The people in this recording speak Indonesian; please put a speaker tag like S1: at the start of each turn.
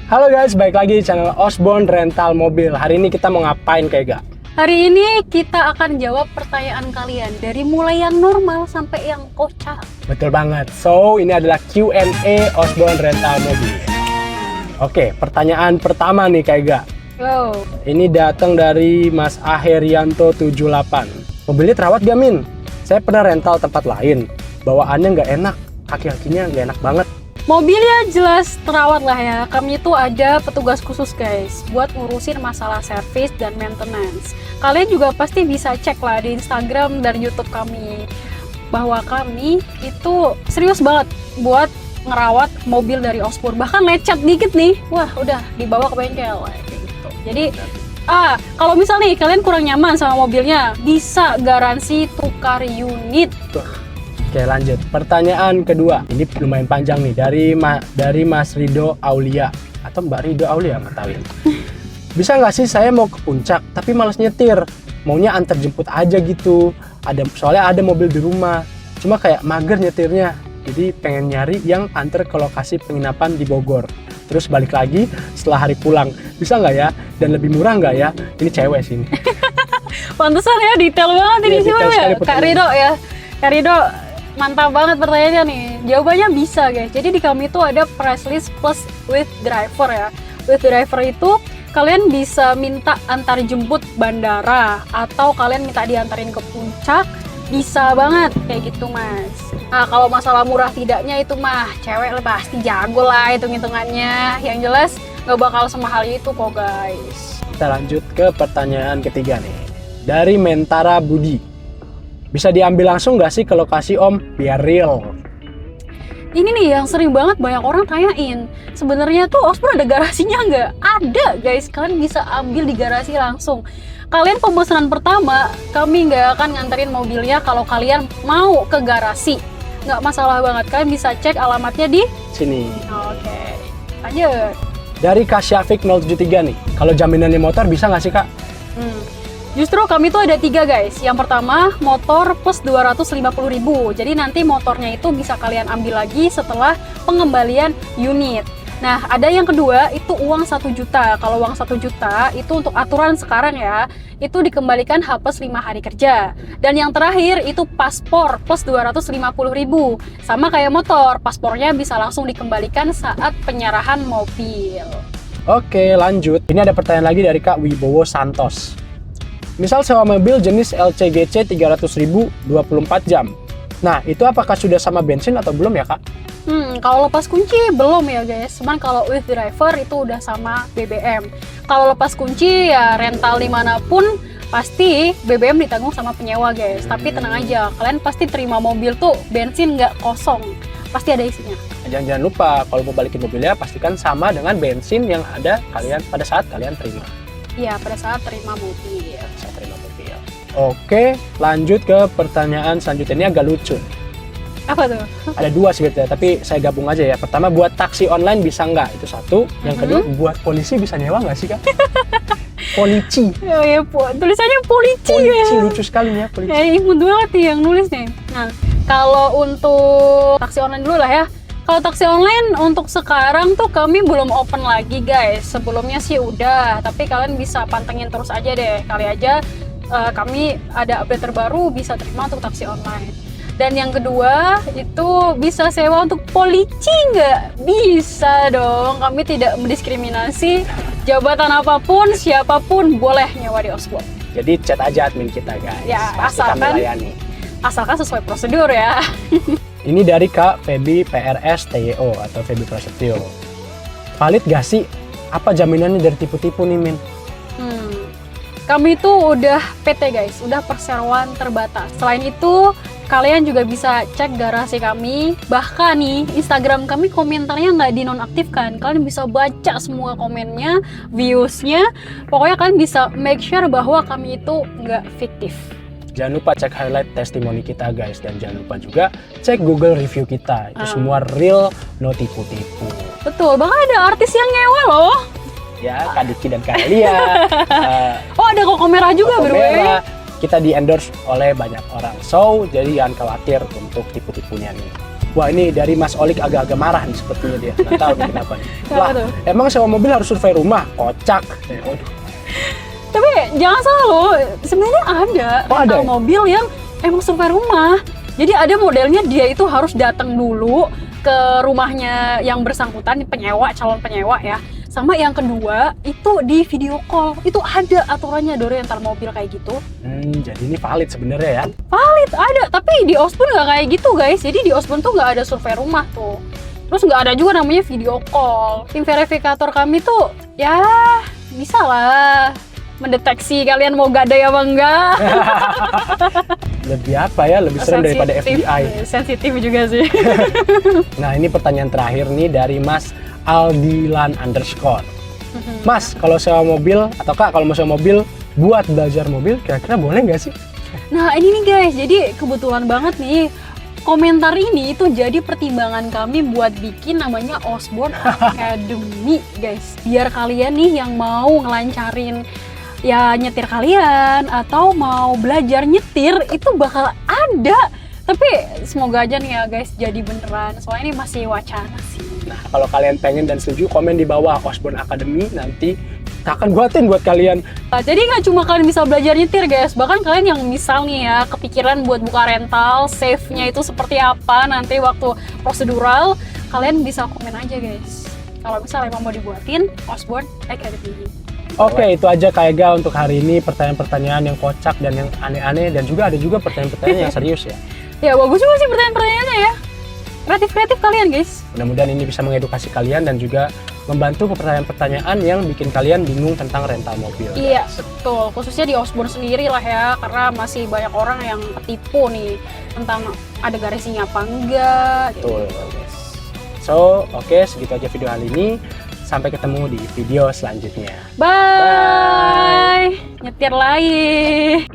S1: Halo guys, balik lagi di channel Osborne Rental Mobil. Hari ini kita mau ngapain kayak gak?
S2: Hari ini kita akan jawab pertanyaan kalian dari mulai yang normal sampai yang kocak.
S1: Betul banget. So, ini adalah Q&A Osborne Rental Mobil. Oke, pertanyaan pertama nih kayak gak.
S2: Wow.
S1: Ini datang dari Mas Aherianto 78. Mobilnya terawat gak, Min? Saya pernah rental tempat lain. Bawaannya nggak enak, kaki-kakinya nggak enak banget.
S2: Mobilnya jelas terawat lah ya. Kami itu ada petugas khusus guys buat ngurusin masalah servis dan maintenance. Kalian juga pasti bisa cek lah di Instagram dan YouTube kami bahwa kami itu serius banget buat ngerawat mobil dari Osborne. Bahkan lecet dikit nih, wah udah dibawa ke bengkel kayak gitu. Jadi kalau misal nih kalian kurang nyaman sama mobilnya, bisa garansi tukar unit.
S1: Oke, lanjut. Pertanyaan kedua. Ini lumayan panjang nih dari Mas Rido Aulia atau Mbak Rido Aulia, nggak tahu ya. Bisa nggak sih saya mau ke puncak tapi males nyetir, maunya antar jemput aja gitu. Soalnya ada mobil di rumah, cuma kayak mager nyetirnya. Jadi pengen nyari yang antar ke lokasi penginapan di Bogor. Terus balik lagi setelah hari pulang. Bisa nggak ya? Dan lebih murah nggak ya? Ini cewek sih ini.
S2: Pantesan ya, detail banget ini siapa ya? Kak Rido ya. Kak Rido, mantap banget pertanyaannya nih. Jawabannya bisa guys. Jadi di kami itu ada price list plus with driver ya. With driver itu kalian bisa minta antar jemput bandara atau kalian minta diantarin ke puncak, bisa banget kayak gitu mas. Nah kalau masalah murah tidaknya itu mah cewek pasti jago lah hitung-hitungannya. Yang jelas nggak bakal semahal itu kok guys.
S1: Kita lanjut ke pertanyaan ketiga nih. Dari Mentara Budi. Bisa diambil langsung nggak sih ke lokasi om biar real?
S2: Ini nih yang sering banget banyak orang tanyain. Sebenarnya tuh Osborne ada garasinya nggak? Ada guys, kalian bisa ambil di garasi langsung. Kalian pemesanan pertama, kami nggak akan nganterin mobilnya kalau kalian mau ke garasi. Nggak masalah banget, kalian bisa cek alamatnya di
S1: Sini.
S2: Oke, lanjut.
S1: Dari Kak Syafiq 073 nih. Kalau jaminannya motor bisa nggak sih kak?
S2: Justru kami tuh ada 3 guys. Yang pertama motor plus 250.000. Jadi nanti motornya itu bisa kalian ambil lagi setelah pengembalian unit. Nah ada yang kedua itu uang 1 juta. Kalau uang 1 juta itu untuk aturan sekarang ya, itu dikembalikan H plus 5 hari kerja. Dan yang terakhir itu paspor plus 250.000. Sama kayak motor, paspornya bisa langsung dikembalikan saat penyerahan mobil.
S1: Oke lanjut. Ini ada pertanyaan lagi dari Kak Wibowo Santos. Misal sewa mobil jenis LCGC 300.000 24 jam. Nah, itu apakah sudah sama bensin atau belum ya, Kak?
S2: Kalau lepas kunci belum ya, guys. Cuman kalau with driver itu udah sama BBM. Kalau lepas kunci ya rental dimanapun pasti BBM ditanggung sama penyewa, guys. Tapi tenang aja, kalian pasti terima mobil tuh bensin nggak kosong. Pasti ada isinya.
S1: Jangan lupa kalau mau balikin mobilnya pastikan sama dengan bensin yang ada pada saat kalian terima.
S2: Iya, pada saat terima mobil.
S1: Oke, lanjut ke pertanyaan selanjutnya. Ini agak lucu.
S2: Apa tuh?
S1: Ada 2 sebetulnya, tapi saya gabung aja ya. Pertama, buat taksi online bisa nggak? Itu 1. Yang kedua, buat polisi bisa nyewa nggak sih, Kak? Polisi.
S2: Oh ya, tulisannya polisi ya.
S1: Lucu sekali ya, polisi.
S2: Ya, imut banget nih yang nulis nih. Nah, kalau untuk taksi online dulu lah ya. Kalau taksi online untuk sekarang tuh kami belum open lagi guys. Sebelumnya sih udah, tapi kalian bisa pantengin terus aja deh. Kali aja kami ada update terbaru bisa terima untuk taksi online. Dan yang kedua itu bisa sewa untuk polisi nggak? Bisa dong, kami tidak mendiskriminasi jabatan apapun, siapapun boleh nyewa di Osborne.
S1: Jadi chat aja admin kita guys.
S2: Ya,
S1: pasti kami layani.
S2: Asalkan sesuai prosedur ya.
S1: Ini dari Kak Feby PRS TYO atau Feby Prasetyo. Valid gak sih? Apa jaminannya dari tipu-tipu nih Min?
S2: Kami itu udah PT guys, udah perseroan terbatas. Selain itu, kalian juga bisa cek garasi kami. Bahkan nih, Instagram kami komentarnya nggak dinonaktifkan. Kalian bisa baca semua komennya, viewsnya. Pokoknya kalian bisa make sure bahwa kami itu nggak fiktif.
S1: Jangan lupa cek highlight testimoni kita guys. Dan jangan lupa juga cek Google review kita. Itu semua real, no tipu-tipu.
S2: Betul, bahkan ada artis yang ngewe loh.
S1: Ya, Kak Diki dan Kak Elia.
S2: Oh ada Koko Merah juga bro.
S1: Kita di endorse oleh banyak orang. So, jadi jangan khawatir untuk tipu-tipunya nih. Wah, ini dari Mas Olik agak-agak marah nih sepertinya dia. Nggak tahu nih kenapa nih.
S2: Kenapa
S1: Lah,
S2: tuh?
S1: emang sewa mobil harus survei rumah? Kocak. Waduh.
S2: Tapi jangan salah loh, sebenarnya ada
S1: Oh, ada
S2: rental
S1: ya?
S2: mobil yang emang survei rumah. Jadi ada modelnya dia itu harus datang dulu ke rumahnya yang bersangkutan, penyewa, calon penyewa ya. Sama yang kedua itu di video call. Itu ada aturannya dari rental mobil kayak gitu.
S1: Jadi ini valid sebenarnya ya.
S2: Valid ada, tapi di Osborne nggak kayak gitu guys. Jadi di Osborne tuh nggak ada survei rumah tuh. Terus nggak ada juga namanya video call. Tim verifikator kami tuh ya bisa lah mendeteksi kalian mau gadai apa enggak.
S1: Lebih apa ya? Lebih serem daripada FBI.
S2: Sensitif juga sih.
S1: Nah, ini pertanyaan terakhir nih dari Mas Aldilan _ Mas, kalau sewa mobil atau Kak kalau mau sewa mobil buat belajar mobil, kira-kira boleh nggak sih?
S2: Nah ini nih guys, jadi kebetulan banget nih komentar ini itu jadi pertimbangan kami buat bikin namanya Osborne Academy guys. Biar kalian nih yang mau ngelancarin ya nyetir kalian atau mau belajar nyetir itu bakal ada. Tapi semoga aja nih ya guys jadi beneran, soalnya ini masih wacana sih.
S1: Nah, kalau kalian pengen dan setuju, komen di bawah Osborne Academy, nanti kita akan buatin buat kalian.
S2: Jadi nggak cuma kalian bisa belajar nyetir guys, bahkan kalian yang misal nih ya kepikiran buat buka rental, save-nya itu seperti apa nanti waktu prosedural, kalian bisa komen aja guys. Kalau misalnya emang mau dibuatin, Osborne Academy.
S1: Oke, itu aja Kak Ega untuk hari ini, pertanyaan-pertanyaan yang kocak dan yang aneh-aneh, dan juga ada juga pertanyaan-pertanyaan yang serius ya.
S2: Ya bagus juga sih pertanyaan-pertanyaannya ya. Kreatif-kreatif kalian guys.
S1: Mudah-mudahan ini bisa mengedukasi kalian dan juga membantu pertanyaan-pertanyaan yang bikin kalian bingung tentang rental mobil.
S2: Iya, betul. Khususnya di Osborne sendiri lah ya, karena masih banyak orang yang ketipu nih tentang ada garasinya apa enggak.
S1: Betul. So, oke, segitu aja video kali ini. Sampai ketemu di video selanjutnya.
S2: Bye. Nyetir lagi.